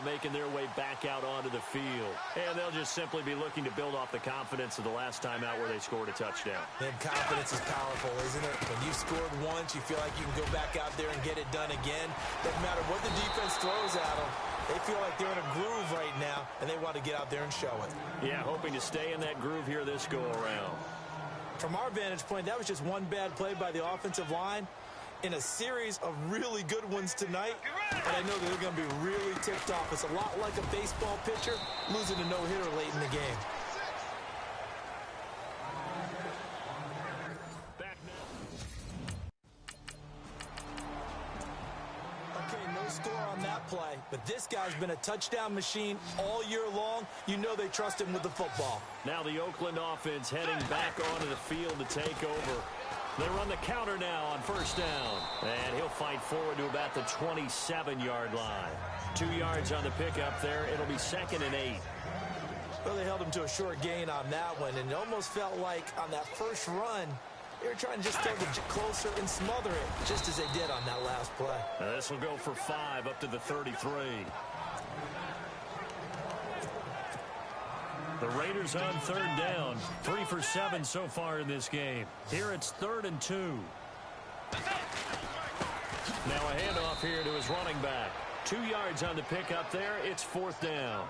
making their way back out onto the field. And they'll just simply be looking to build off the confidence of the last time out where they scored a touchdown. And confidence is powerful, isn't it? When you've scored once, you feel like you can go back out there and get it done again. Doesn't matter what the defense throws at them. They feel like they're in a groove right now, and they want to get out there and show it. Yeah, hoping to stay in that groove here this go-around. From our vantage point, that was just one bad play by the offensive line in a series of really good ones tonight. And I know that they're going to be really ticked off. It's a lot like a baseball pitcher losing a no-hitter late in the game. No score on that play, but this guy's been a touchdown machine all year long. You know they trust him with the football. Now the Oakland offense heading back onto the field to take over. They run the counter now on first down, and he'll fight forward to about the 27-yard line. 2 yards on the pickup there. It'll be 2nd and 8. Well, they held him to a short gain on that one, and it almost felt like on that first run, they were trying to just throw the closer and smother it, just as they did on that last play. This will go for 5 up to the 33. The Raiders on 3rd down. 3 for 7 so far in this game. Here it's 3rd and 2. Now a handoff here to his running back. 2 yards on the pickup there. It's 4th down.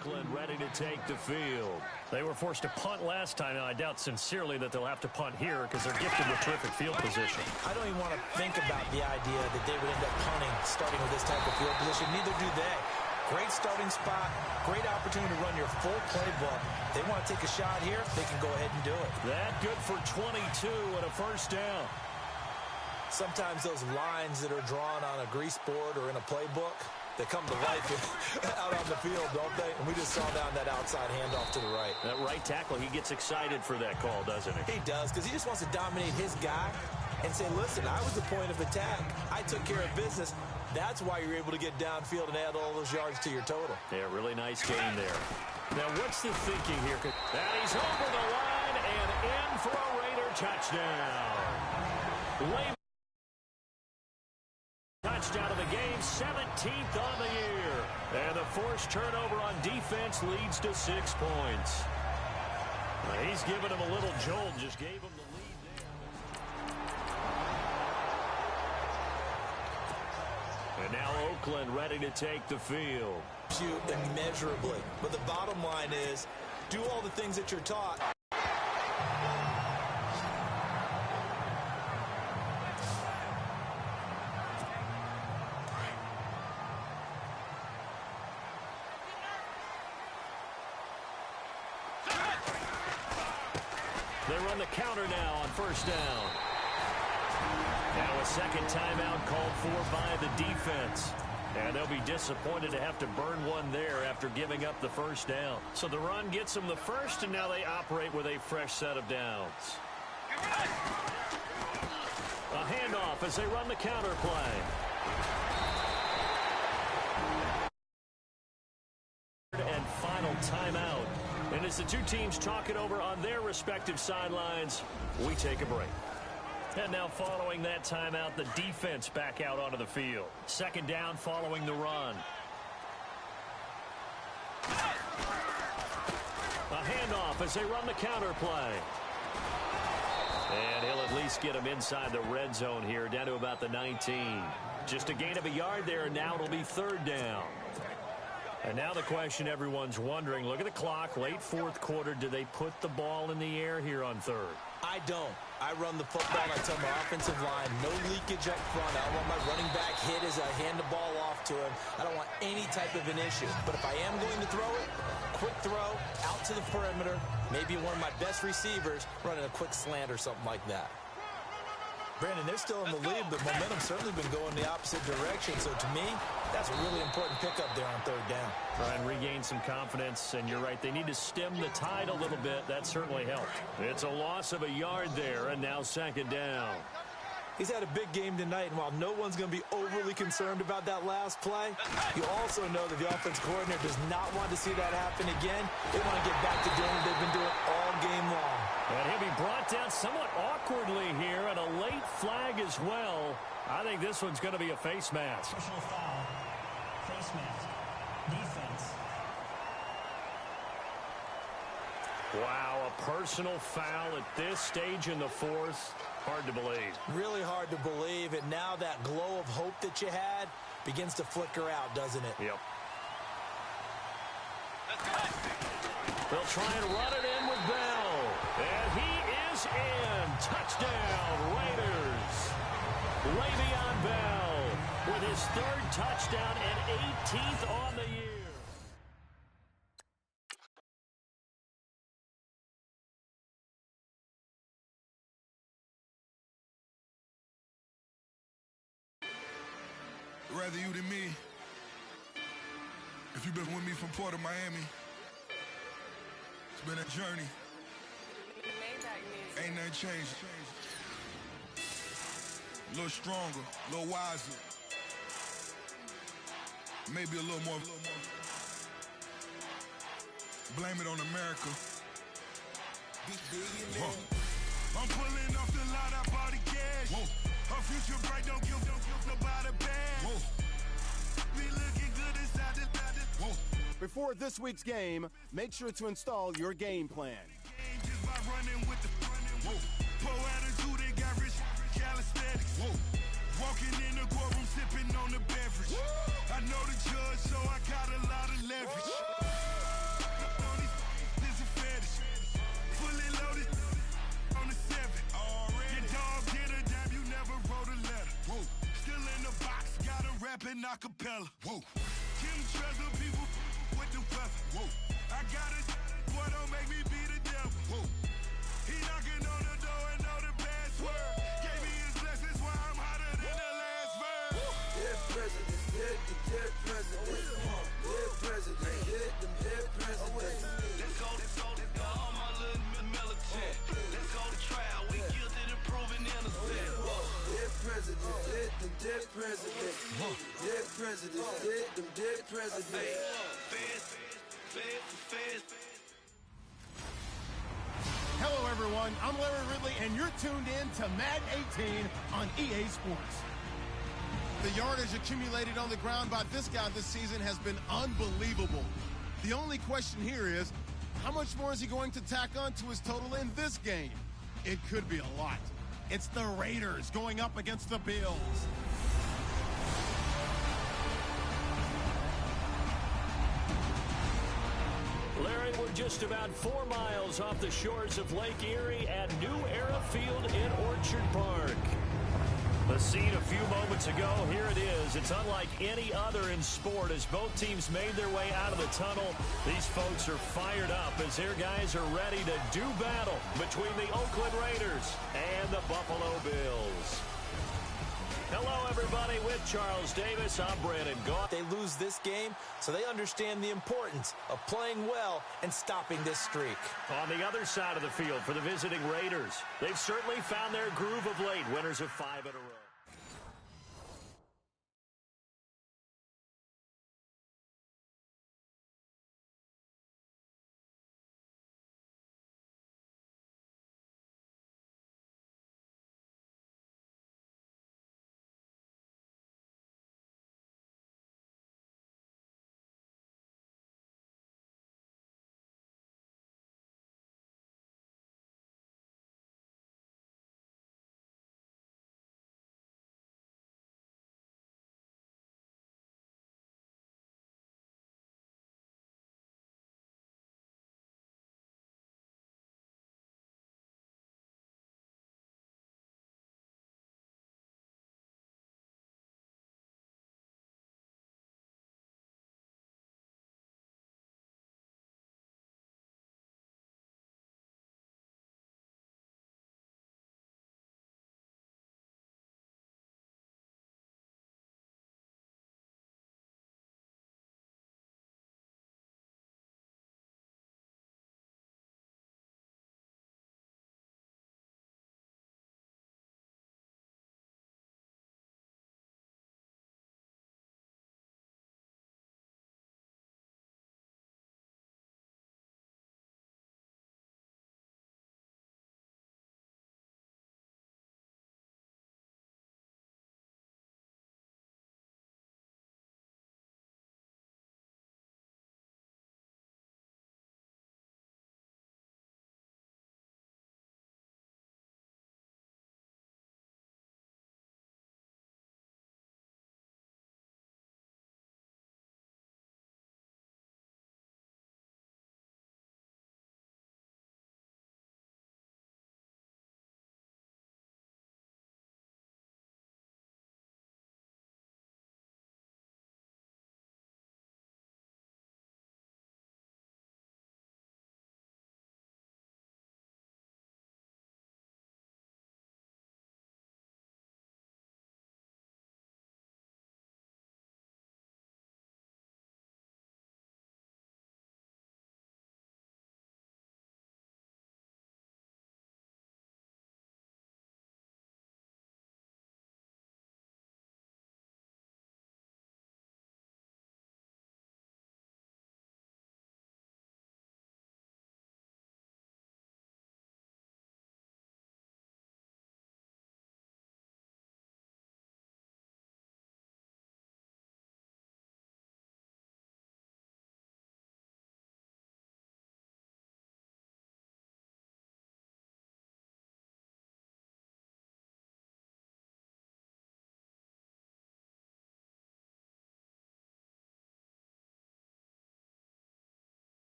Oakland ready to take the field. They were forced to punt last time, and I doubt sincerely that they'll have to punt here because they're gifted with terrific field position. I don't even want to think about the idea that they would end up punting starting with this type of field position. Neither do they. Great starting spot, great opportunity to run your full playbook. They want to take a shot here, they can go ahead and do it. That good for 22 and a first down. Sometimes those lines that are drawn on a grease board or in a playbook, they come to life out on the field, don't they? And we just saw down that outside handoff to the right. That right tackle, he gets excited for that call, doesn't he? He does, because he just wants to dominate his guy and say, listen, I was the point of attack. I took care of business. That's why you're able to get downfield and add all those yards to your total. Yeah, really nice game there. Now, what's the thinking here? And he's over the line and in for a Raider touchdown. Touchdown of the game, 17th on the year. And the forced turnover on defense leads to 6 points. He's given him a little jolt, just gave him the lead there. And now Oakland ready to take the field. Shoot immeasurably. But the bottom line is, do all the things that you're taught. They run the counter now on first down. Now a second timeout called for by the defense. And they'll be disappointed to have to burn one there after giving up the first down. So the run gets them the first, and now they operate with a fresh set of downs. A handoff as they run the counter play. And final timeout. And as the two teams talk it over on their respective sidelines, we take a break. And now following that timeout, the defense back out onto the field. Second down following the run. A handoff as they run the counter play. And he'll at least get him inside the red zone here, down to about the 19. Just a gain of a yard there, and now it'll be third down. And now the question everyone's wondering, look at the clock, late fourth quarter, do they put the ball in the air here on third? I don't. I run the football, and I tell my offensive line, no leakage up front. I don't want my running back hit as I hand the ball off to him. I don't want any type of an issue. But if I am going to throw it, quick throw, out to the perimeter, maybe one of my best receivers running a quick slant or something like that. Brandon, they're still in the lead, but momentum's certainly been going the opposite direction. So to me, that's a really important pickup there on third down. Try and regain some confidence, and you're right, they need to stem the tide a little bit. That certainly helped. It's a loss of a yard there, and now second down. He's had a big game tonight, and while no one's going to be overly concerned about that last play, you also know that the offense coordinator does not want to see that happen again. They want to get back to doing what they've been doing all game long. And he'll be brought down somewhat awkward. awkwardly here, and a late flag as well. I think this one's going to be a face mask. Personal foul. Face mask. Defense. Wow, a personal foul at this stage in the fourth. Hard to believe. Really hard to believe, and now that glow of hope that you had begins to flicker out, doesn't it? Yep. They'll try and run it in with Bell. And he is in. Touchdown, Raiders. Le'Veon Bell with his third touchdown and 18th on the year. Rather you than me. If you've been with me from Port of Miami, it's been a journey. Ain't nothing changed. A little stronger, a little wiser. Maybe a little more. Blame it on America. I'm pulling off the lot, I bought the cash. Whoa. Her future bright, don't give nobody bad. Whoa. Be looking good inside the. Whoa. Before this week's game, make sure to install your game plan. Just by running with the whoa. Pro attitude, they got rich calisthenics. Whoa. Walking in the courtroom, sipping on the beverage. Woo. I know the judge, so I got a lot of leverage. This is a fetish. Fully loaded on the 7. Your dog did a dime, you never wrote a letter. Whoa. Still in the box, got him rapping acapella. Whoa. Kim Treasure, people with the weapon. Whoa. I got it, boy, don't make me be the devil. Whoa. He knocking on the door and know the password. Gave me his blessings while I'm hotter than the last verse. Dead president, dead president. Dead president, dead president. Let's go, all my little militant. Let's go to trial, we guilty to proving innocent. Dead president, dead president. Dead president, dead president. Fast. Hello, everyone. I'm Larry Ridley, and you're tuned in to Madden 18 on EA Sports. The yardage accumulated on the ground by this guy this season has been unbelievable. The only question here is, how much more is he going to tack on to his total in this game? It could be a lot. It's the Raiders going up against the Bills. Larry, we're just about 4 miles off the shores of Lake Erie at New Era Field in Orchard Park. The scene a few moments ago, here it is. It's unlike any other in sport as both teams made their way out of the tunnel. These folks are fired up as their guys are ready to do battle between the Oakland Raiders and the Buffalo Bills. Hello, everybody. With Charles Davis, I'm Brandon Goff. They lose this game, so they understand the importance of playing well and stopping this streak. On the other side of the field for the visiting Raiders, they've certainly found their groove of late, winners of 5 in a row.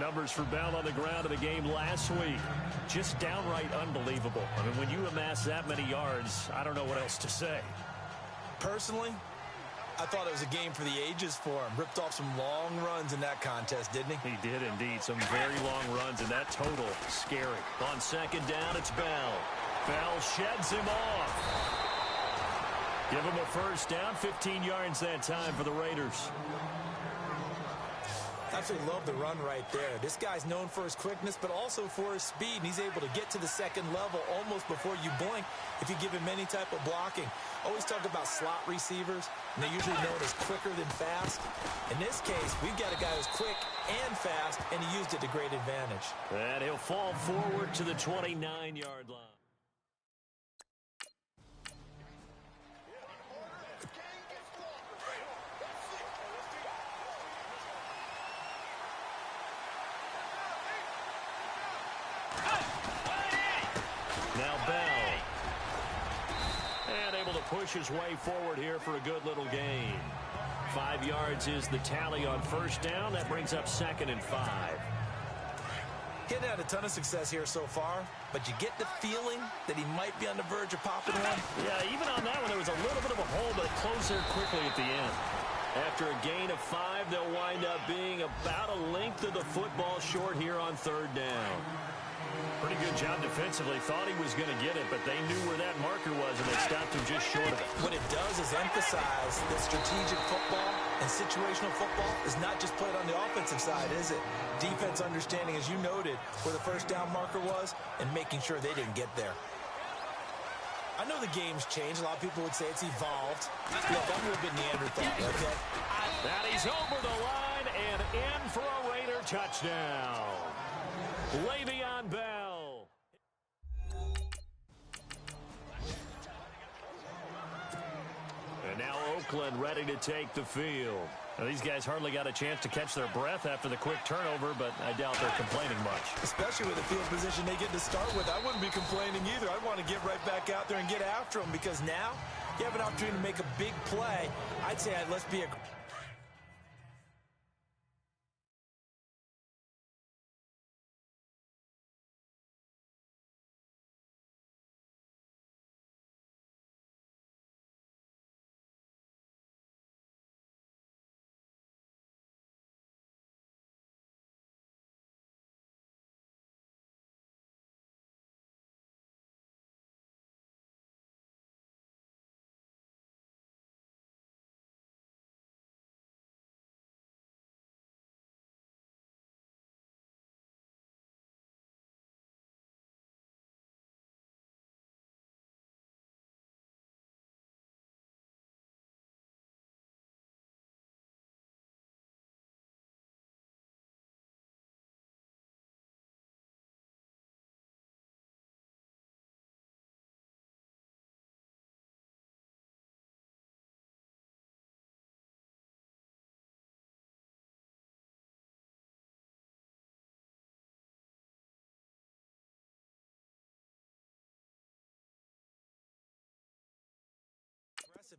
numbers for Bell on the ground in the game last week, just downright unbelievable. I mean, when you amass that many yards, I don't know what else to say. Personally, I thought it was a game for the ages for him. Ripped off some long runs in that contest, didn't he? He did indeed. Some very long runs, and that total, scary. On second down, it's Bell. Bell sheds him off. Give him a first down, 15 yards that time for the Raiders. Absolutely love the run right there. This guy's known for his quickness, but also for his speed, and he's able to get to the second level almost before you blink if you give him any type of blocking. Always talk about slot receivers, and they're usually known as quicker than fast. In this case, we've got a guy who's quick and fast, and he used it to great advantage. And he'll fall forward to the 29-yard line. Now Bell. And able to push his way forward here for a good little gain. 5 yards is the tally on first down. That brings up 2nd and 5. Getting had a ton of success here so far, but you get the feeling that he might be on the verge of popping one. Yeah, even on that one, there was a little bit of a hole, but it closed there quickly at the end. After a gain of 5, they'll wind up being about a length of the football short here on third down. Pretty good job defensively. Thought he was going to get it, but they knew where that marker was, and they stopped him just short of it. What it does is emphasize that strategic football and situational football is not just played on the offensive side, is it? Defense understanding, as you noted, where the first down marker was and making sure they didn't get there. I know the game's changed. A lot of people would say it's evolved. Look, I'm a little bit Neanderthal, okay? That he's over the line and in for a Raider touchdown. Le'Veon Bell. And now Oakland ready to take the field. Now, these guys hardly got a chance to catch their breath after the quick turnover, but I doubt they're complaining much. Especially with the field position they get to start with. I wouldn't be complaining either. I'd want to get right back out there and get after them, because now you have an opportunity to make a big play. I'd say let's be aggressive.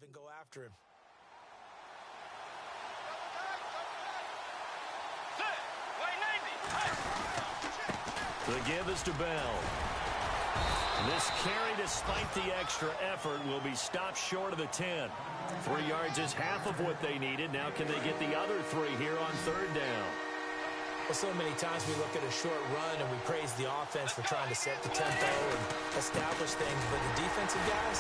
And go after him. The give is to Bell. This carry, despite the extra effort, will be stopped short of the 10. 3 yards is half of what they needed. Now can they get the other 3 here on third down? Well, so many times we look at a short run and we praise the offense for trying to set the tempo and establish things, but the defensive guys,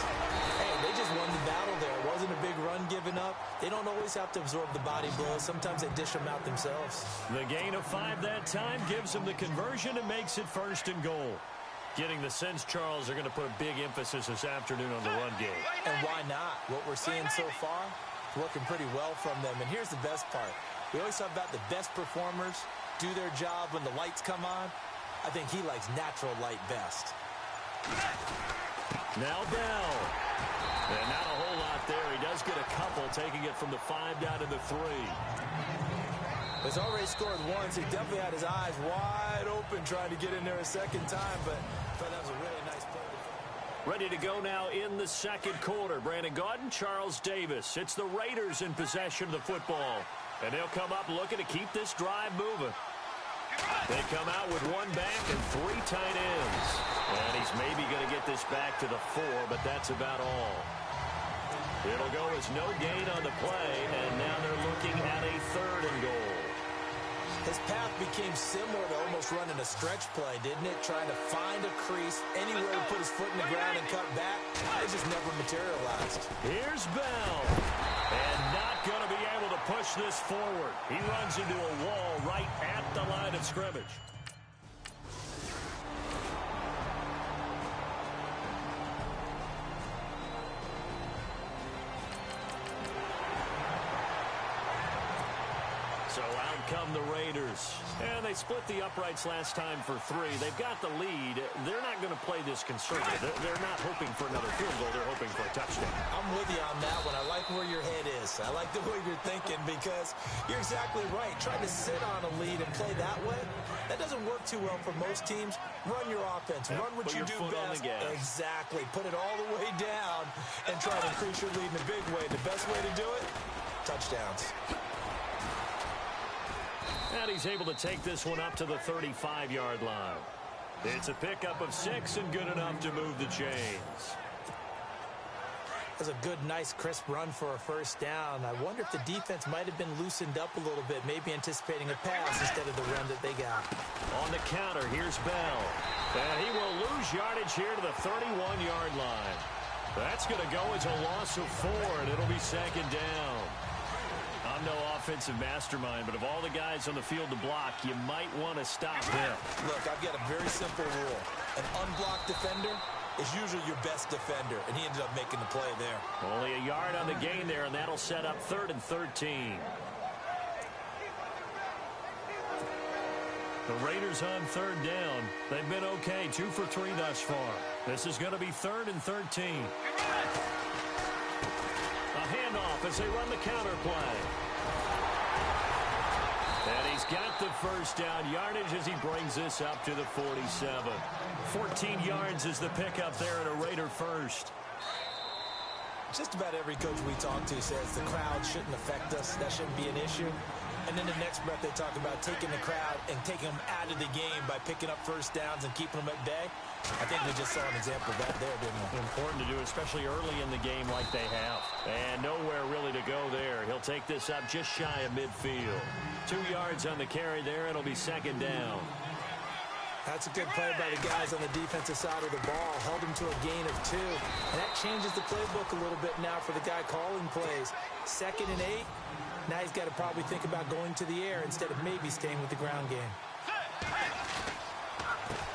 hey, they just won the battle there. It wasn't a big run given up. They don't always have to absorb the body blows. Sometimes they dish them out themselves. The gain of 5 that time gives them the conversion and makes it 1st and goal. Getting the sense, Charles, are going to put a big emphasis this afternoon on the run game. And why not? What we're seeing so far, working pretty well from them. And here's the best part. We always talk about the best performers do their job when the lights come on. I think he likes natural light best. Now Bell. And not a whole lot there. He does get a couple, taking it from the 5 down to the 3. He's already scored once. He definitely had his eyes wide open trying to get in there a second time, but I thought that was a really nice play. Ready to go now in the second quarter. Brandon Gaudin, Charles Davis. It's the Raiders in possession of the football. And they'll come up looking to keep this drive moving. They come out with one back and 3 tight ends. And he's maybe going to get this back to the 4, but that's about all. It'll go as no gain on the play, and now they're looking at a 3rd and goal. His path became similar to almost running a stretch play, didn't it? Trying to find a crease, anywhere to put his foot in the ground and cut back. It just never materialized. Here's Bell. And not going to be able to push this forward. He runs into a wall right at the line of scrimmage. So out come the Raiders. And they split the uprights last time for 3. They've got the lead. They're not going to play this conservative. They're not hoping for another field goal. They're hoping for a touchdown. I'm with you on that one. I like where your head is. I like the way you're thinking because you're exactly right. Trying to sit on a lead and play that way, that doesn't work too well for most teams. Run your offense. Run what you do best. Exactly. Put it all the way down and try to increase your lead in a big way. The best way to do it, touchdowns. And he's able to take this one up to the 35-yard line. It's a pickup of 6 and good enough to move the chains. That's a good, nice, crisp run for a first down. I wonder if the defense might have been loosened up a little bit, maybe anticipating a pass instead of the run that they got. On the counter, here's Bell. And he will lose yardage here to the 31-yard line. That's going to go as a loss of 4, and it'll be 2nd down. I'm no offensive mastermind, but of all the guys on the field to block, you might want to stop him. Look, I've got a very simple rule. An unblocked defender is usually your best defender, and he ended up making the play there. Only a yard on the gain there, and that'll set up 3rd and 13. The Raiders on 3rd down. They've been okay, 2 for 3 thus far. This is going to be 3rd and 13. A handoff as they run the counter play. And he's got the first down yardage as he brings this up to the 47. 14 yards is the pickup there at a Raider first. Just about every coach we talk to says the crowd shouldn't affect us. That shouldn't be an issue. And then the next breath they talk about taking the crowd and taking them out of the game by picking up first downs and keeping them at bay. I think we just saw an example of that there, didn't we? Important to do, especially early in the game like they have. And nowhere really to go there. He'll take this up just shy of midfield. 2 yards on the carry there. It'll be 2nd down. That's a good play by the guys on the defensive side of the ball. Held him to a gain of 2. And that changes the playbook a little bit now for the guy calling plays. 2nd and 8. Now he's got to probably think about going to the air instead of maybe staying with the ground game.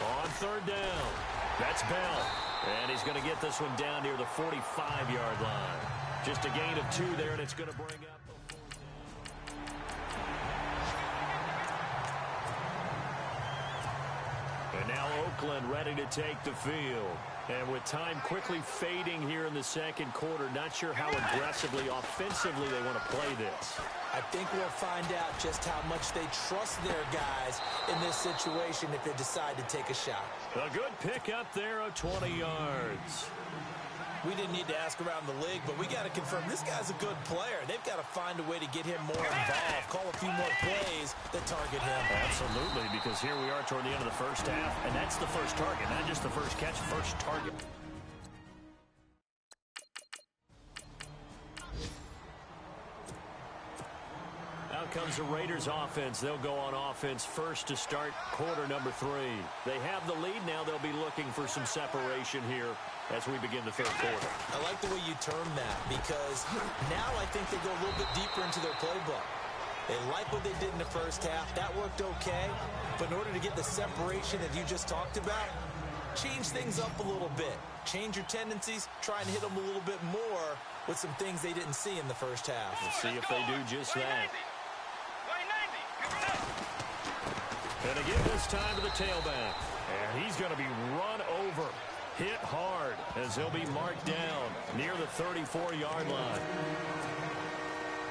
On 3rd down, that's Bell. And he's going to get this one down near the 45-yard line. Just a gain of 2 there, and it's going to bring up the 4th down. And now Oakland ready to take the field. And with time quickly fading here in the 2nd quarter, not sure how aggressively, offensively they want to play this. I think we'll find out just how much they trust their guys in this situation if they decide to take a shot. A good pickup there of 20 yards. We didn't need to ask around the league, but we got to confirm this guy's a good player. They've got to find a way to get him more involved, call a few more plays that target him. Absolutely, because here we are toward the end of the first half, and that's the first target, not just the first catch, first target. Out comes the Raiders offense. They'll go on offense first to start quarter number 3. They have the lead now. They'll be looking for some separation here as we begin the 3rd quarter. I like the way you term that because now I think they go a little bit deeper into their playbook. They like what they did in the first half. That worked okay. But in order to get the separation that you just talked about, change things up a little bit. Change your tendencies. Try and hit them a little bit more with some things they didn't see in the first half. We'll see if they do just that. And again this time to the tailback. And he's going to be run over. Hit hard as he'll be marked down near the 34-yard line.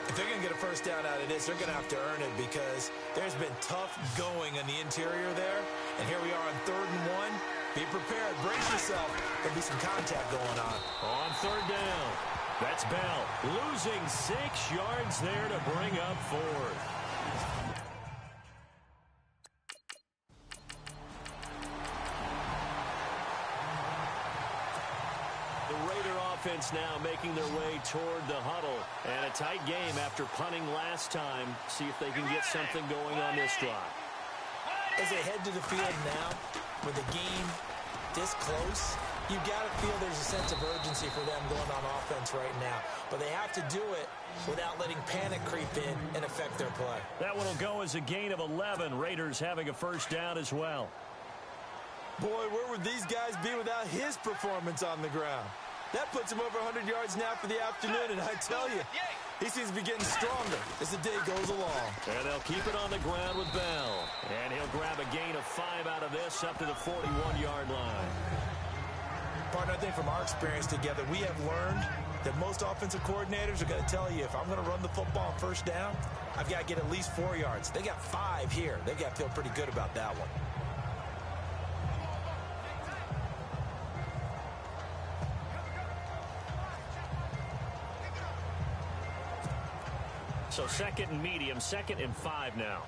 If they're going to get a first down out of this, they're going to have to earn it because there's been tough going on the interior there. And here we are on 3rd and 1. Be prepared. Brace yourself. There'll be some contact going on. On 3rd down, that's Bell. Losing 6 yards there to bring up 4th. defense now making their way toward the huddle. And a tight game after punting last time. See if they can get something going on this drive. As they head to the field now, with the game this close, you've got to feel there's a sense of urgency for them going on offense right now. But they have to do it without letting panic creep in and affect their play. That one will go as a gain of 11. Raiders having a first down as well. Boy, where would these guys be without his performance on the ground? That puts him over 100 yards now for the afternoon, and I tell you, he seems to be getting stronger as the day goes along. And they'll keep it on the ground with Bell. And he'll grab a gain of 5 out of this up to the 41-yard line. Partner, I think from our experience together, we have learned that most offensive coordinators are going to tell you, if I'm going to run the football on first down, I've got to get at least 4 yards. They got 5 here. They've got to feel pretty good about that one. So second and medium, 2nd and 5 now.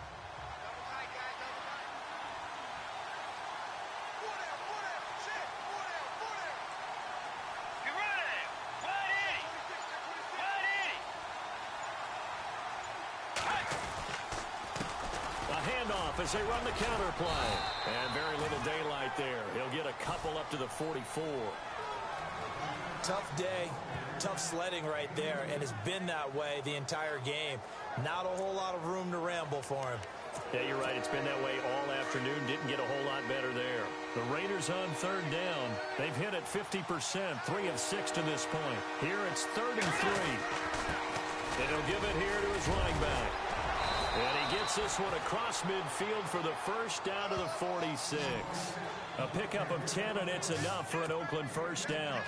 As they run the counter play. And very little daylight there. He'll get a couple up to the 44. Tough day, tough sledding right there, and it's been that way the entire game. Not a whole lot of room to ramble for him. Yeah, you're right. It's been that way all afternoon. Didn't get a whole lot better there. The Raiders on 3rd down. They've hit it 50%, 3 of 6 to this point. Here it's 3rd and 3. And he'll give it here to his running back. And he gets this one across midfield for the first down to the 46. A pickup of 10, and it's enough for an Oakland first down.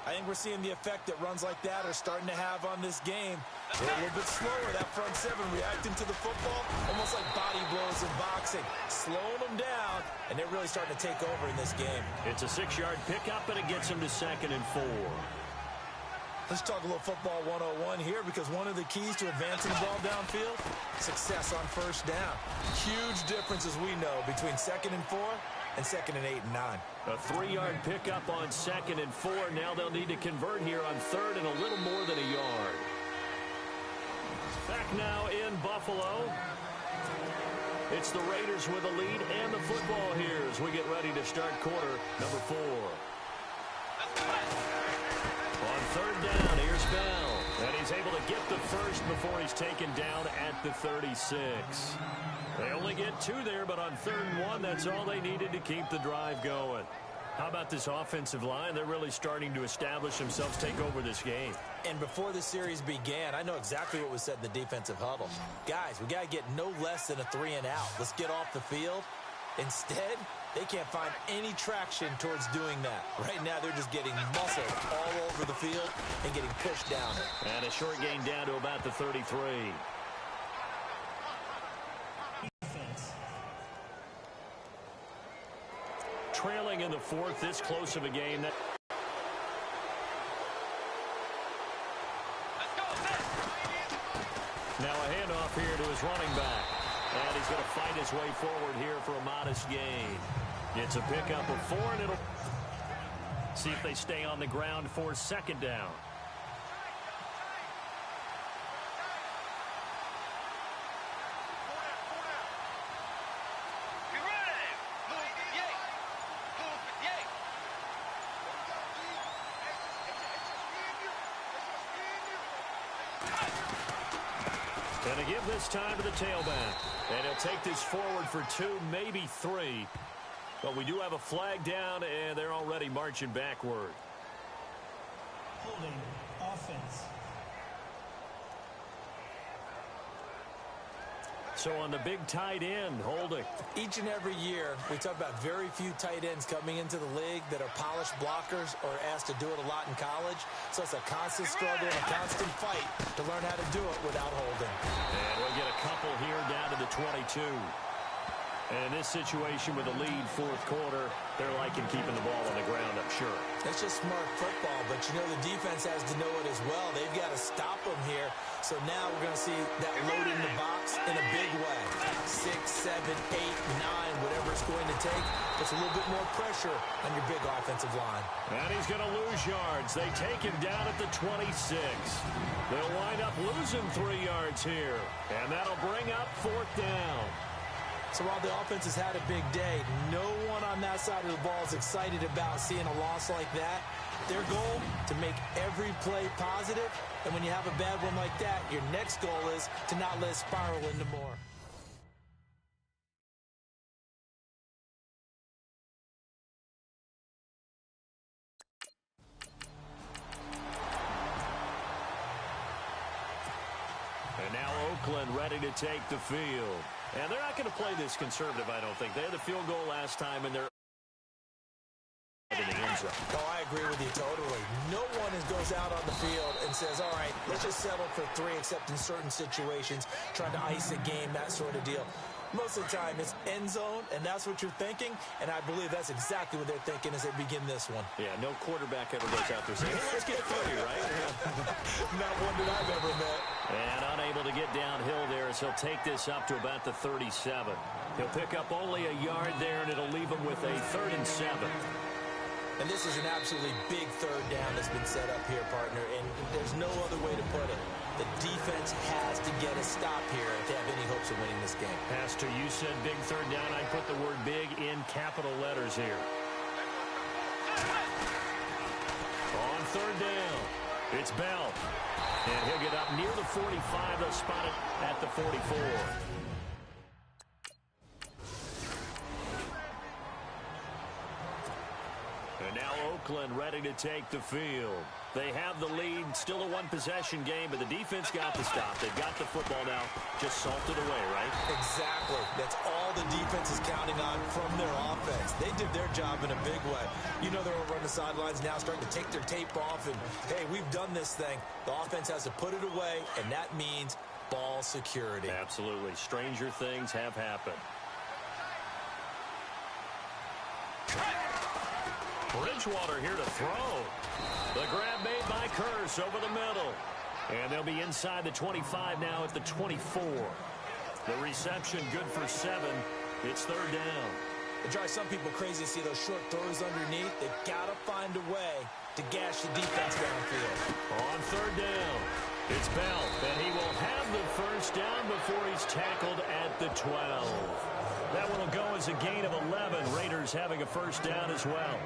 I think we're seeing the effect that runs like that are starting to have on this game. They're a little bit slower, that front 7 reacting to the football, almost like body blows in boxing, slowing them down, and they're really starting to take over in this game. It's a 6-yard pickup, and it gets them to 2nd and 4. Let's talk a little football 101 here, because one of the keys to advancing the ball downfield, success on first down. Huge difference, as we know, between 2nd and 4 and 2nd and 8 and 9. A 3-yard pickup on 2nd and 4. Now they'll need to convert here on 3rd and a little more than a yard. Back now in Buffalo. It's the Raiders with a lead and the football here as we get ready to start quarter number 4. On 3rd down, here's Bell. And he's able to get the first before he's taken down at the 36. They only get 2 there, but on 3rd and 1, that's all they needed to keep the drive going. How about this offensive line? They're really starting to establish themselves, take over this game. And before the series began, I know exactly what was said in the defensive huddle. Guys, we got to get no less than a 3 and out. Let's get off the field. Instead, they can't find any traction towards doing that. Right now, they're just getting muscled all over the field and getting pushed down. And a short gain down to about the 33. Trailing in the 4th, this close of a game. Now a handoff here to his running back. And he's going to fight his way forward here for a modest gain. It's a pickup of 4, and it'll see if they stay on the ground for 2nd down. And to give this time to the tailback. And he'll take this forward for 2, maybe 3. But we do have a flag down, and they're already marching backward. Holding offense. So on the big tight end, holding. Each and every year, we talk about very few tight ends coming into the league that are polished blockers or asked to do it a lot in college. So it's a constant struggle and a constant fight to learn how to do it without holding. And we'll get a couple here down to the 22. And in this situation with the lead 4th quarter, they're liking keeping the ball on the ground, I'm sure. It's That's just smart football, but you know the defense has to know it as well. They've got to stop them here. So now we're going to see that load in the box in a big way. 6, 7, 8, 9, whatever it's going to take. Puts a little bit more pressure on your big offensive line. And he's going to lose yards. They take him down at the 26. They'll wind up losing 3 yards here. And that'll bring up 4th down. So while the offense has had a big day, no one on that side of the ball is excited about seeing a loss like that. Their goal, to make every play positive. And when you have a bad one like that, your next goal is to not let it spiral into more. And now Oakland ready to take the field. And they're not going to play this conservative, I don't think. They had the field goal last time, and they're in the end zone. Oh, I agree with you totally. No one goes out on the field and says, all right, let's just settle for 3, except in certain situations, trying to ice a game, that sort of deal. Most of the time, it's end zone, and that's what you're thinking, and I believe that's exactly what they're thinking as they begin this one. Yeah, no quarterback ever goes out there saying, hey, let's get 30, right? Not one that I've ever met. And unable to get downhill there as he'll take this up to about the 37. He'll pick up only a yard there, and it'll leave him with a 3rd and 7. And this is an absolutely big 3rd down that's been set up here, partner, and there's no other way to put it. The defense has to get a stop here if they have any hopes of winning this game. Pastor, you said big 3rd down. I put the word big in capital letters here. On 3rd down, it's Bell. And he'll get up near the 45. They'll spot it at the 44. And now Oakland ready to take the field. They have the lead, still a one-possession game, but the defense got the stop. They've got the football now, just salted away, right? Exactly. That's all the defense is counting on from their offense. They did their job in a big way. You know they're over on the sidelines now, starting to take their tape off, and, hey, we've done this thing. The offense has to put it away, and that means ball security. Absolutely. Stranger things have happened. Bridgewater here to throw. The grab made by Curse over the middle. And they'll be inside the 25 now at the 24. The reception good for 7. It's 3rd down. It drives some people crazy to see those short throws underneath. They've got to find a way to gash the defense downfield. On 3rd down, it's Bell. And he will have the 1st down before he's tackled at the 12. That one will go as a gain of 11. Raiders having a 1st down as well.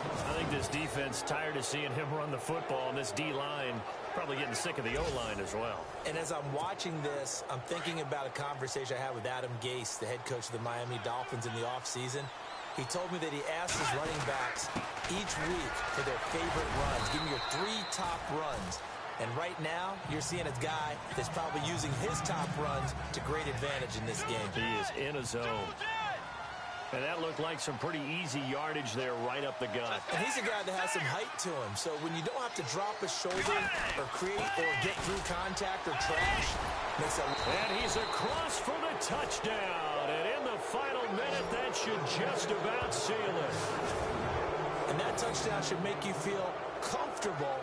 I think this defense tired of seeing him run the football, and this D-line probably getting sick of the O-line as well. And as I'm watching this, I'm thinking about a conversation I had with Adam Gase, the head coach of the Miami Dolphins in the offseason. He told me that he asked his running backs each week for their favorite runs. Give me your 3 top runs. And right now, you're seeing a guy that's probably using his top runs to great advantage in this game. He is in a zone. And that looked like some pretty easy yardage there right up the gut. And he's a guy that has some height to him. So when you don't have to drop a shoulder or create or get through contact or trash, makes a... And he's across for the touchdown. And in the final minute, that should just about seal it. And that touchdown should make you feel comfortable.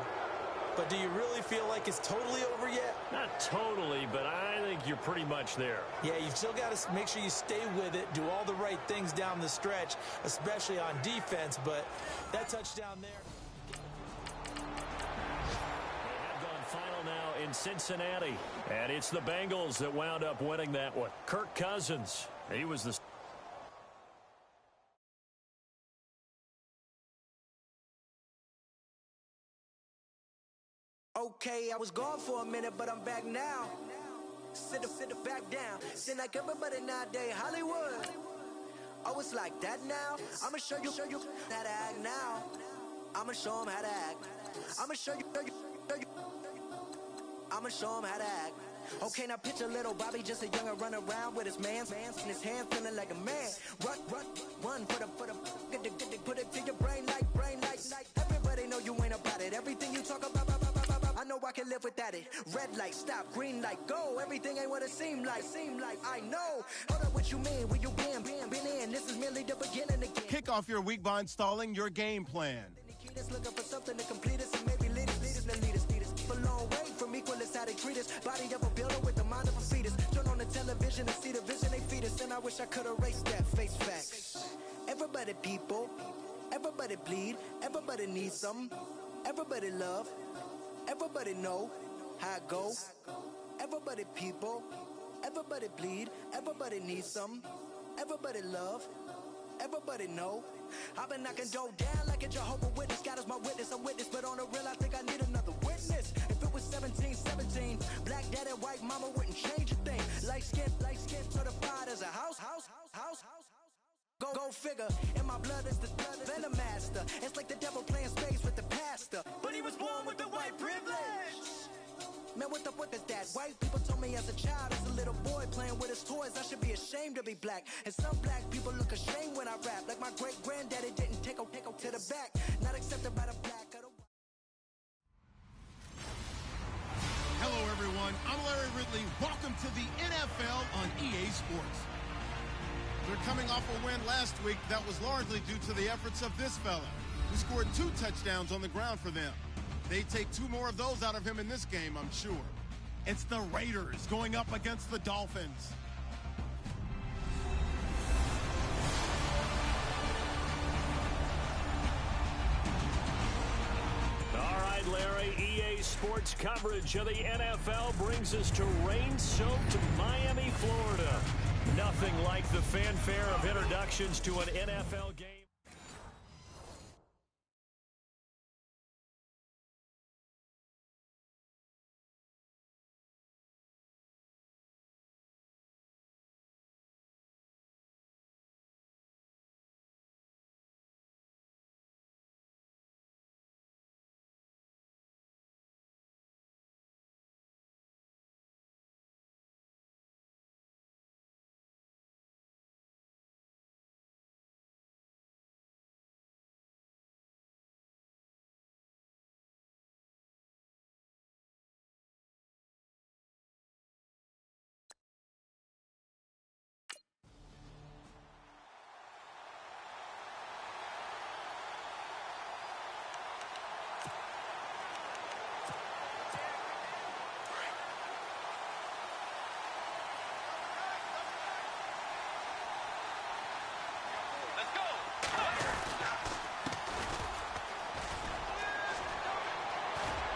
But do you really feel like it's totally over yet? Not totally, but I think you're pretty much there. Yeah, you've still got to make sure you stay with it, do all the right things down the stretch, especially on defense, but that touchdown there. They have gone final now in Cincinnati, and it's the Bengals that wound up winning that one. Kirk Cousins, he was the... Okay, I was gone for a minute, but I'm back now. Sit back down. Seem like everybody nowadays, Hollywood. Oh, it's like that now? I'ma show you how to act now. I'ma show them how to act. I'ma show you. I'ma show them how to act. Okay, now picture little Bobby, just a younger run around with his man's in his hand, feeling like a man. Run for the put it to your brain like. Everybody know you ain't about it. Everything you talk about, I know I can live without it. Red light, stop, green light, go. Everything ain't what it seem like. I know. Hold up, what you mean? Where you been in? This is merely the beginning again. Kick off your week by installing your game plan. Looking for something to complete us and maybe lead us. For long way from equal is how they treat us. Body of a builder with the mind of a fetus. Turn on the television and see the vision they feed us. And I wish I could erase that. Face facts. Everybody people, everybody bleed, everybody needs some. Everybody love, everybody know how it go. Everybody people, everybody bleed, everybody needs some. Everybody love, everybody know. I've been knocking dough down like a Jehovah's Witness. God is my witness, I'm witness, but on the real I think I need another witness. If it was 17, black dad and white mama wouldn't change a thing. Light skin, certified as a house. Go figure, in my blood is the venom master. It's like the devil playing space with the pastor. But he was born with the white privilege. Man, what is that? White people told me as a child, as a little boy playing with his toys, I should be ashamed to be black. And some black people look ashamed when I rap, like my great granddaddy didn't take a to the back. Not accepted by the black or the white. Hello, everyone. I'm Larry Ridley. Welcome to the NFL on EA Sports. They're coming off a win last week that was largely due to the efforts of this fella, who scored 2 touchdowns on the ground for them. They take 2 more of those out of him in this game, I'm sure. It's the Raiders going up against the Dolphins. All right, Larry, EA Sports coverage of the NFL brings us to rain-soaked Miami, Florida. Nothing like the fanfare of introductions to an NFL game.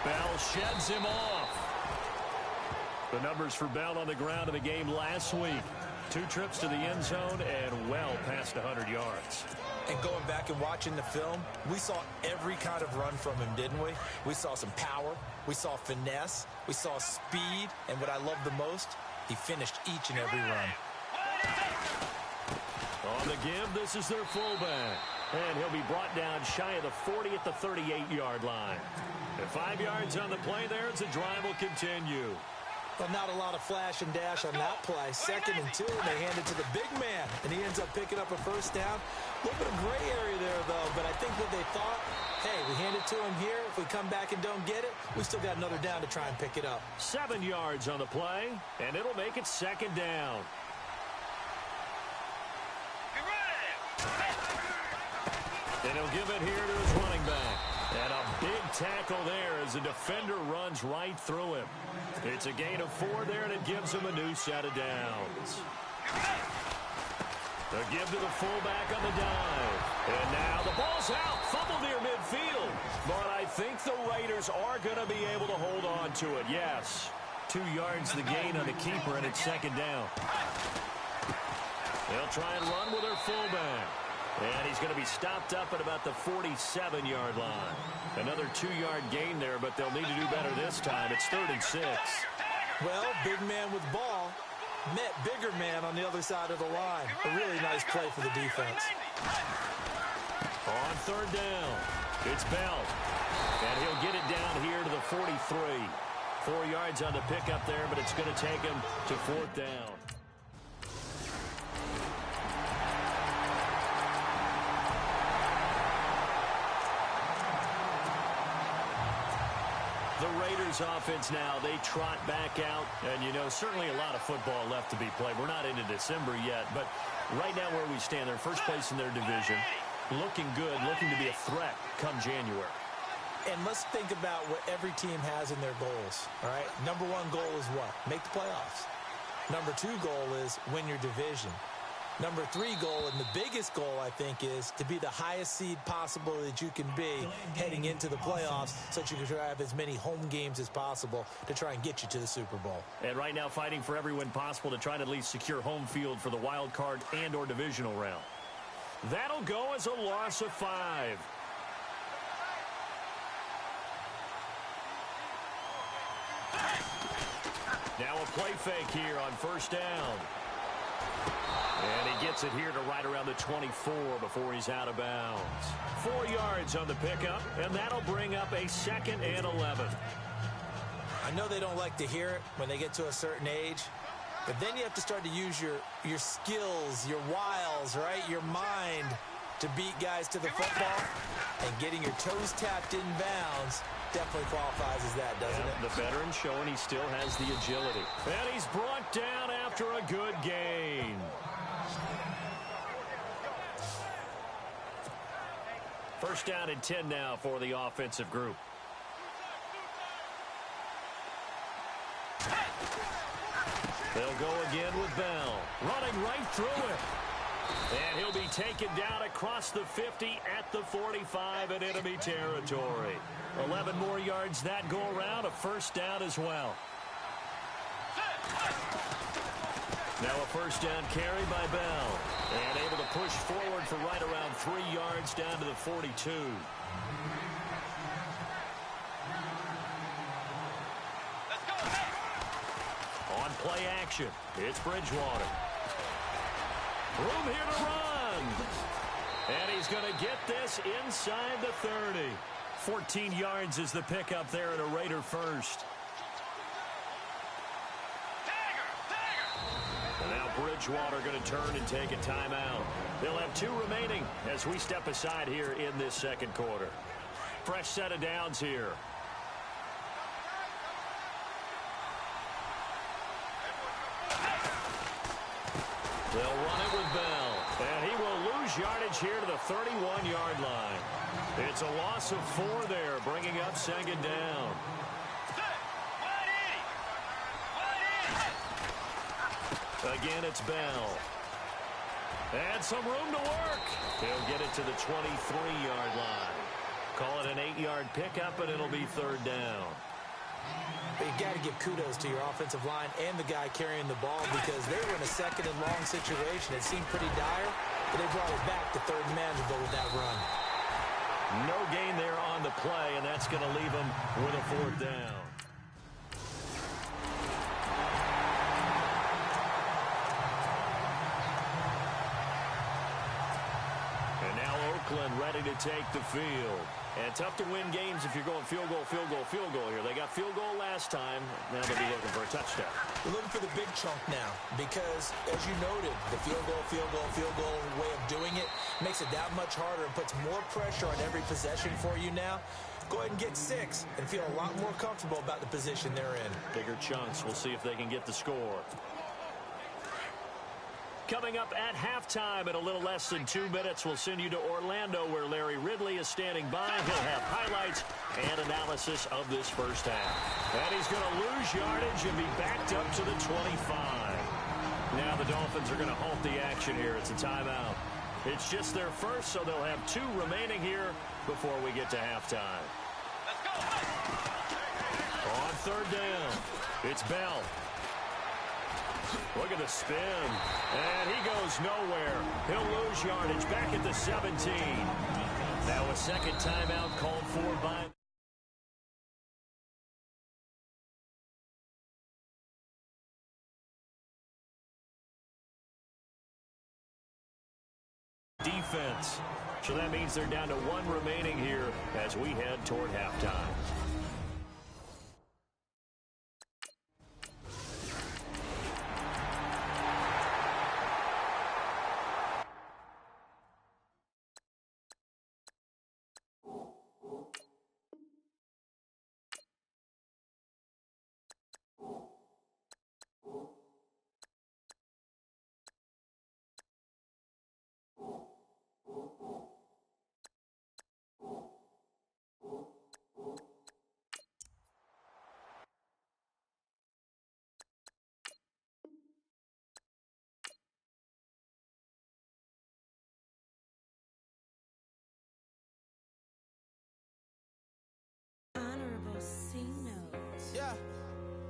Bell sheds him off. The numbers for Bell on the ground in the game last week. 2 trips to the end zone and well past 100 yards. And going back and watching the film, we saw every kind of run from him, didn't we? We saw some power. We saw finesse. We saw speed. And what I love the most, he finished each and every run. On the give, this is their fullback. And he'll be brought down shy of the 40 at the 38-yard line. And 5 yards on the play there as the drive will continue. Well, not a lot of flash and dash on that play. 2nd and 2, and they hand it to the big man. And he ends up picking up a first down. A little bit of gray area there, though. But I think what they thought, hey, we hand it to him here. If we come back and don't get it, we still got another down to try and pick it up. 7 yards on the play, and it'll make it 2nd down. And he'll give it here to his running back. And a big tackle there as the defender runs right through him. It's a gain of 4 there, and it gives him a new set of downs. The give to the fullback on the dive. And now the ball's out. Fumble near midfield. But I think the Raiders are going to be able to hold on to it. Yes. 2 yards the gain on the keeper, and it's 2nd down. They'll try and run with their fullback. And he's going to be stopped up at about the 47-yard line. Another 2-yard gain there, but they'll need to do better this time. It's 3rd and 6. Well, big man with ball met bigger man on the other side of the line. A really nice play for the defense. On 3rd down, it's Bell. And he'll get it down here to the 43. 4 yards on the pickup there, but it's going to take him to 4th down. The Raiders offense now, they trot back out. And, you know, certainly a lot of football left to be played. We're not into December yet, but right now where we stand, they're first place in their division. looking good, looking to be a threat come January. And let's think about what every team has in their goals, all right? Number one goal is what? Make the playoffs. Number two goal is win your division. Number three goal, and the biggest goal, I think, is to be the highest seed possible that you can be heading into the playoffs so that you can try to have as many home games as possible to try and get you to the Super Bowl. And right now fighting for every win possible to try to at least secure home field for the wild card and or divisional round. That'll go as a loss of 5. Now a play fake here on first down. And he gets it here to right around the 24 before he's out of bounds. 4 yards on the pickup, and that'll bring up a 2nd and 11. I know they don't like to hear it when they get to a certain age, but then you have to start to use your skills, your wiles, right, your mind to beat guys to the football. And getting your toes tapped in bounds definitely qualifies as that, doesn't it? The veteran showing he still has the agility. And he's brought down after a good gain. First down and 10 now for the offensive group. They'll go again with Bell. Running right through it. And he'll be taken down across the 50 at the 45 in enemy territory. 11 more yards that go around, a first down as well. Now a first down carry by Bell. And able to push forward for right around 3 yards down to the 42. On play action, it's Bridgewater. Room here to run. And he's going to get this inside the 30. 14 yards is the pickup there at a Raider first. And now Bridgewater going to turn and take a timeout. They'll have 2 remaining as we step aside here in this second quarter. Fresh set of downs here. They'll run it with Bell. And he will lose yardage here to the 31-yard line. It's a loss of 4 there, bringing up 2nd down. Again, it's Bell. And some room to work. He'll get it to the 23-yard line. Call it an 8-yard pickup, and it'll be 3rd down. But you got to give kudos to your offensive line and the guy carrying the ball because they were in a 2nd and long situation. It seemed pretty dire, but they brought it back to 3rd and manageable with that run. No gain there on the play, and that's going to leave them with a 4th down. And now Oakland ready to take the field. And tough to win games if you're going field goal, field goal, field goal here. They got field goal last time. Now they'll be looking for a touchdown. We're looking for the big chunk now because, as you noted, the field goal way of doing it makes it that much harder and puts more pressure on every possession for you now. Go ahead and get 6 and feel a lot more comfortable about the position they're in. Bigger chunks. We'll see if they can get the score. Coming up at halftime in a little less than 2 minutes, we'll send you to Orlando where Larry Ridley is standing by. He'll have highlights and analysis of this first half. And he's going to lose yardage and be backed up to the 25. Now the Dolphins are going to halt the action here. It's a timeout. It's just their first, so they'll have 2 remaining here before we get to halftime. On 3rd down, it's Bell. Look at the spin. And he goes nowhere. He'll lose yardage back at the 17. Now a 2nd timeout called for by defense. So that means they're down to 1 remaining here as we head toward halftime.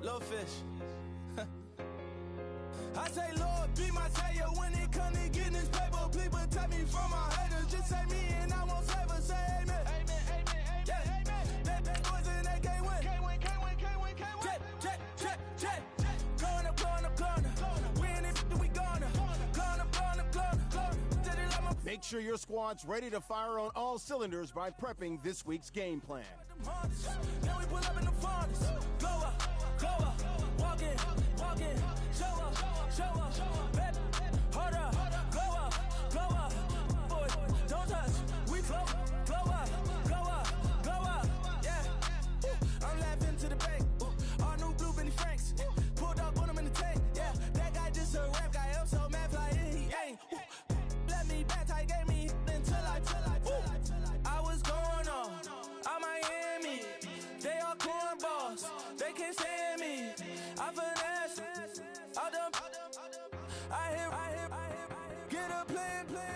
Little fish. I say, Lord, be my savior when it comes to getting this paper. Please protect me from my haters. Just say me and I won't save us. Say amen. Amen, amen, amen, yeah. Amen. That boys and they can't win. Can't win, can't win, can't win, can't win. Jet. Going up, going up, going up. We in it, we gonna. Going up, going up, going up. Make sure your squad's ready to fire on all cylinders by prepping this week's game plan. Then we pull up in the furnace. Go up, walk in, show up, bet, hold up, go up, boys, don't touch, we flow up, yeah. I'm laughing to the bank, all new blue Benny Franks, pulled up on him in the tank, yeah. That guy just a rap guy, I'm so mad, fly in, he ain't. Let me back, tight, gave me until I was going on Miami. They all cornballs, they can't stand me. I finesse, all them. I hear, get a plan.